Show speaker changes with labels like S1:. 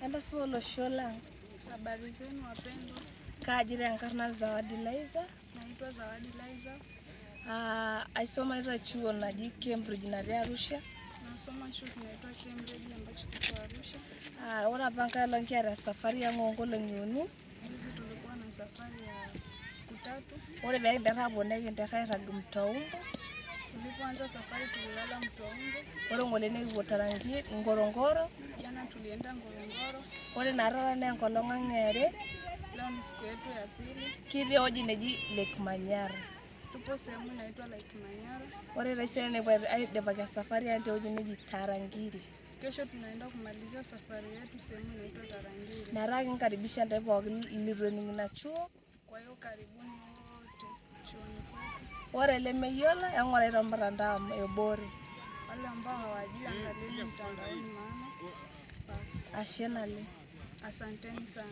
S1: Enda swolo sholang.
S2: Habari zenu wapendwa.
S1: Kaajira enkarna Zawadi Laiza.
S2: Naitwa Zawadi Laiza.
S1: Aisoma ita chuo naji Cambridge natii Arusha.
S2: Nasoma chuo kinaitwa Cambridge ambacho kiko Arusha.
S1: Ore apa nkailong kiata safari ang oonkolong'i uni.
S2: Juzi tulikuwa na safari ya siku 3.
S1: Ore pee kinterra apuo nikinterra airrag Mtaumbo.
S2: Tulipoanza safari tulilala Mtaumbo.
S1: Ore ng'ole nikipuo Ngorongoro.
S2: Jana tulienda Ngorongoro.
S1: Ore naatata naa enkolong ang eare.
S2: Leo ni siku yetu ya pili.
S1: Kitii ewueji neji Lake Manyara.
S2: Tupo sehemu inaitwa Lake Manyara.
S1: Ore taisere nikipuo aidipaki safari ang tewueji neji Tarangire.
S2: Kesho tunaenda kumalizia safari yetu sehemu inaitwa Tarangire.
S1: Naraa kinkaribisha ntae pookin litu ening ina chuo.
S2: Kwa hiyo karibuni wote chuoni kwetu.
S1: Ore lemeyiolo eng'urai tormutandao ebore.
S2: Wale ambao hawajui angalieni mtandaoni maana.
S1: Ashe naleng.
S2: Asanteni sana.